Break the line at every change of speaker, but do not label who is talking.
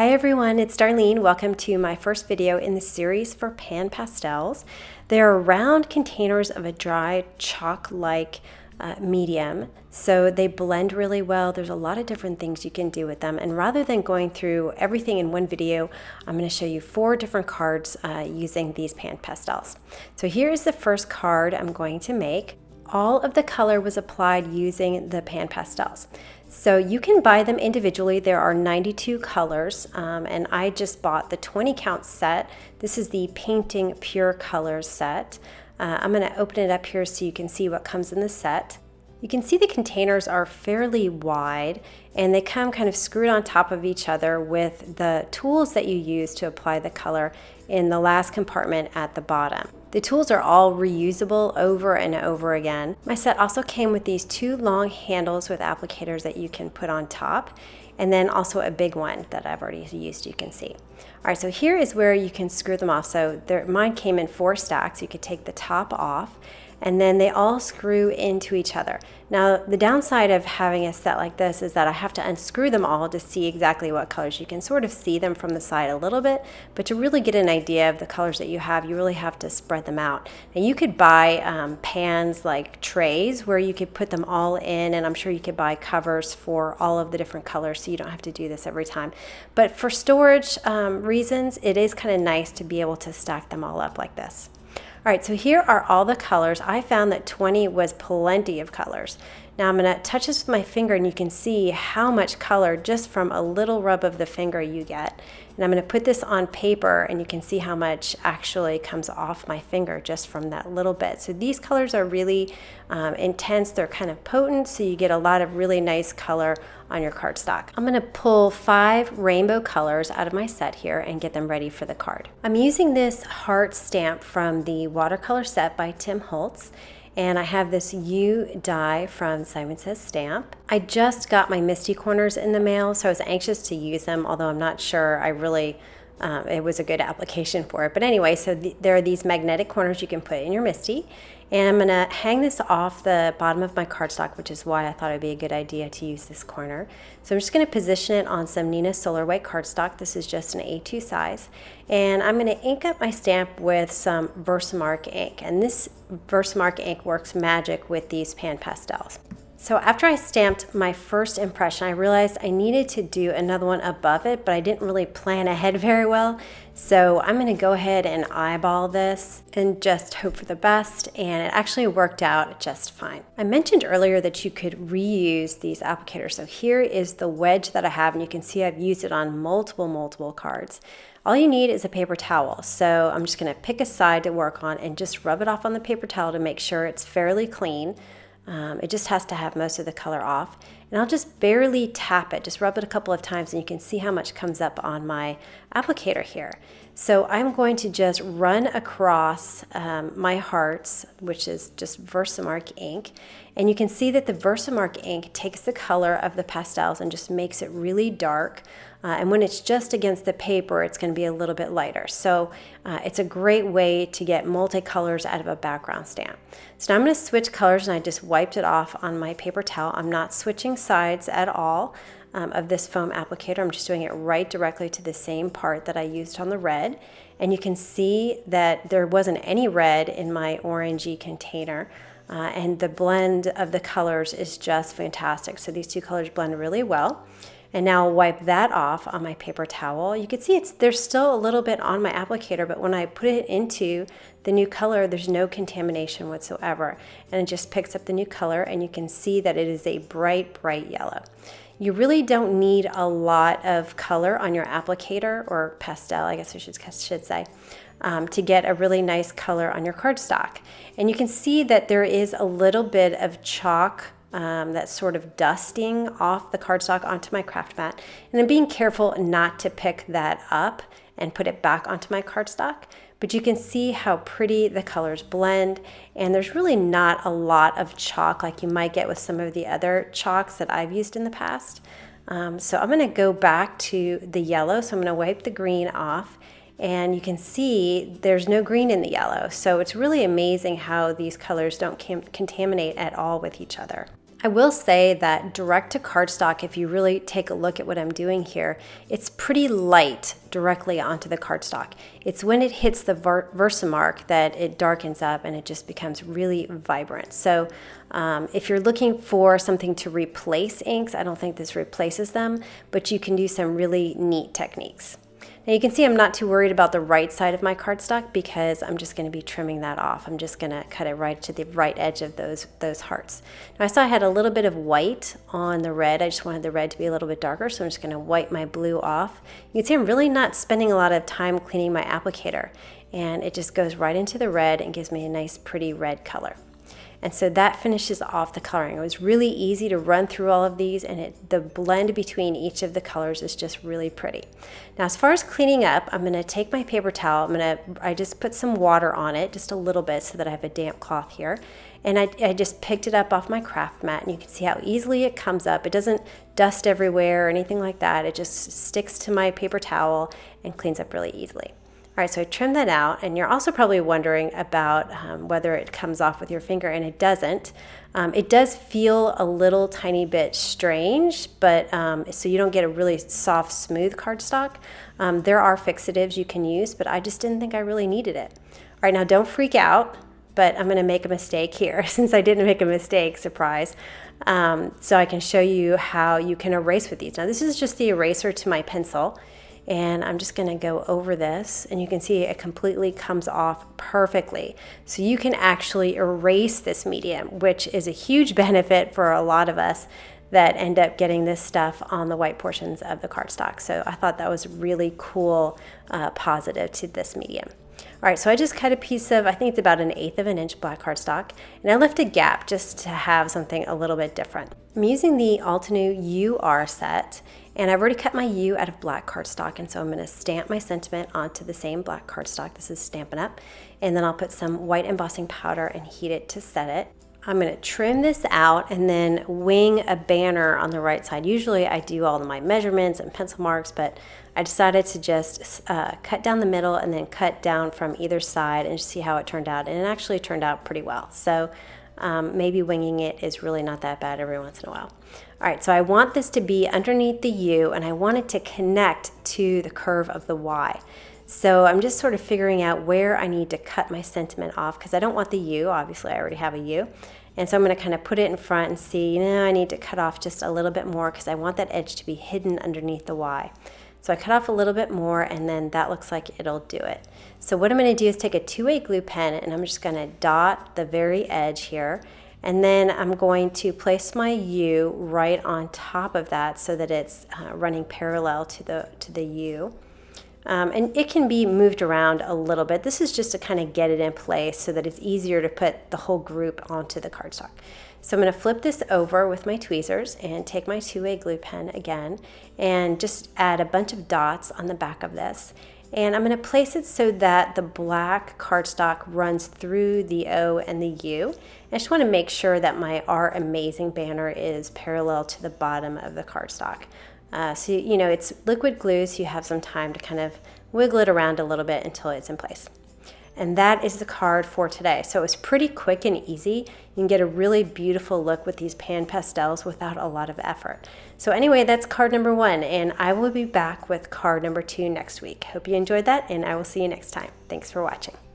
Hi everyone, it's Darlene. Welcome to my first video in the series for PanPastels. They're round containers of a dry chalk-like medium, so they blend really well. There's a lot of different things you can do with them, and rather than going through everything in one video, I'm going to show you 4 different cards using these PanPastels. So here is the first card I'm going to make. All of the color was applied using the PanPastels. So you can buy them individually. There are 92 colors, and I just bought the 20 count set. This is the Painting Pure Colors set. I'm going to open it up here so you can see what comes in the set. You can see the containers are fairly wide and they come kind of screwed on top of each other with the tools that you use to apply the color in the last compartment at the bottom. The tools are all reusable over and over again. My set also came with these 2 long handles with applicators that you can put on top, and then also a big one that I've already used, you can see. All right, so here is where you can screw them off. So mine came in 4 stacks. You could take the top off, and then they all screw into each other. Now, the downside of having a set like this is that I have to unscrew them all to see exactly what colors. You can sort of see them from the side a little bit, but to really get an idea of the colors that you have, you really have to spread them out. Now, you could buy pans like trays where you could put them all in, and I'm sure you could buy covers for all of the different colors so you don't have to do this every time. But for storage reasons, it is kind of nice to be able to stack them all up like this. All right, so here are all the colors. I found that 20 was plenty of colors. Now I'm going to touch this with my finger and you can see how much color just from a little rub of the finger you get. And I'm going to put this on paper and you can see how much actually comes off my finger just from that little bit. So these colors are really intense. They're kind of potent, so you get a lot of really nice color on your cardstock. I'm going to pull 5 rainbow colors out of my set here and get them ready for the card. I'm using this heart stamp from the watercolor set by Tim Holtz. And I have this U die from Simon Says Stamp. I just got my Misty Corners in the mail, so I was anxious to use them, although I'm not sure it was a good application for it. But anyway, so there are these magnetic corners you can put in your Misty. And I'm going to hang this off the bottom of my cardstock, which is why I thought it would be a good idea to use this corner. So I'm just going to position it on some Nina Solar White cardstock. This is just an A2 size. And I'm going to ink up my stamp with some Versamark ink. And this Versamark ink works magic with these PanPastels. So after I stamped my first impression, I realized I needed to do another one above it, but I didn't really plan ahead very well. So I'm going to go ahead and eyeball this and just hope for the best, and it actually worked out just fine. I mentioned earlier that you could reuse these applicators. So here is the wedge that I have, and you can see I've used it on multiple cards. All you need is a paper towel. So I'm just going to pick a side to work on and just rub it off on the paper towel to make sure it's fairly clean. It just has to have most of the color off. And I'll just barely tap it, just rub it a couple of times, and you can see how much comes up on my applicator here. So I'm going to just run across my hearts, which is just Versamark ink. And you can see that the Versamark ink takes the color of the pastels and just makes it really dark. And when it's just against the paper, it's going to be a little bit lighter. So it's a great way to get multicolors out of a background stamp. So now I'm going to switch colors, and I just wiped it off on my paper towel. I'm not switching sides at all of this foam applicator. I'm just doing it right directly to the same part that I used on the red. And you can see that there wasn't any red in my orangey container. And the blend of the colors is just fantastic. So these 2 colors blend really well. And now I'll wipe that off on my paper towel. You can see there's still a little bit on my applicator, but when I put it into the new color, there's no contamination whatsoever. And it just picks up the new color, and you can see that it is a bright yellow. You really don't need a lot of color on your applicator, or pastel, I guess I should say, to get a really nice color on your cardstock. And you can see that there is a little bit of chalk that's sort of dusting off the cardstock onto my craft mat. And I'm being careful not to pick that up and put it back onto my cardstock. But you can see how pretty the colors blend, and there's really not a lot of chalk like you might get with some of the other chalks that I've used in the past. So I'm going to go back to the yellow, so I'm going to wipe the green off, and you can see there's no green in the yellow. So it's really amazing how these colors don't contaminate at all with each other. I will say that direct to cardstock, if you really take a look at what I'm doing here, it's pretty light directly onto the cardstock. It's when it hits the Versamark that it darkens up and it just becomes really vibrant. So if you're looking for something to replace inks, I don't think this replaces them, but you can do some really neat techniques. Now you can see I'm not too worried about the right side of my cardstock because I'm just going to be trimming that off. I'm just going to cut it right to the right edge of those hearts. Now I saw I had a little bit of white on the red. I just wanted the red to be a little bit darker, so I'm just going to wipe my blue off. You can see I'm really not spending a lot of time cleaning my applicator, and it just goes right into the red and gives me a nice pretty red color. And so that finishes off the coloring. It was really easy to run through all of these, and the blend between each of the colors is just really pretty. Now as far as cleaning up, I'm going to take my paper towel. I just put some water on it, just a little bit, so that I have a damp cloth here. And I just picked it up off my craft mat, and you can see how easily it comes up. It doesn't dust everywhere or anything like that. It just sticks to my paper towel and cleans up really easily. All right, so I trimmed that out, and you're also probably wondering about whether it comes off with your finger, and it doesn't. It does feel a little tiny bit strange, but so you don't get a really soft, smooth cardstock. There are fixatives you can use, but I just didn't think I really needed it. All right, now don't freak out, but I'm gonna make a mistake here. Since I didn't make a mistake, surprise. So I can show you how you can erase with these. Now this is just the eraser to my pencil. And I'm just going to go over this, and you can see it completely comes off perfectly. So you can actually erase this medium, which is a huge benefit for a lot of us that end up getting this stuff on the white portions of the cardstock. So I thought that was really cool positive to this medium. All right, so I just cut a piece of, I think it's about 1/8 of an inch black cardstock, and I left a gap just to have something a little bit different. I'm using the Altenew UR set, and I've already cut my U out of black cardstock, and so I'm going to stamp my sentiment onto the same black cardstock. This is Stampin' Up! And then I'll put some white embossing powder and heat it to set it. I'm going to trim this out and then wing a banner on the right side. Usually I do all of my measurements and pencil marks, but I decided to just cut down the middle and then cut down from either side and see how it turned out. And it actually turned out pretty well. So maybe winging it is really not that bad every once in a while. All right, so I want this to be underneath the U, and I want it to connect to the curve of the Y. So I'm just sort of figuring out where I need to cut my sentiment off, because I don't want the U. Obviously, I already have a U. And so I'm going to kind of put it in front and see, I need to cut off just a little bit more because I want that edge to be hidden underneath the Y. So I cut off a little bit more, and then that looks like it'll do it. So what I'm going to do is take a 2A glue pen, and I'm just going to dot the very edge here. And then I'm going to place my U right on top of that so that it's running parallel to the U. And it can be moved around a little bit. This is just to kind of get it in place so that it's easier to put the whole group onto the cardstock. So I'm going to flip this over with my tweezers and take my 2A glue pen again and just add a bunch of dots on the back of this. And I'm going to place it so that the black cardstock runs through the O and the U. I just want to make sure that my Our Amazing banner is parallel to the bottom of the cardstock. So, it's liquid glue, so you have some time to kind of wiggle it around a little bit until it's in place. And that is the card for today. So it was pretty quick and easy. You can get a really beautiful look with these PanPastels without a lot of effort. So anyway, that's card number 1, and I will be back with card number 2 next week. Hope you enjoyed that, and I will see you next time. Thanks for watching.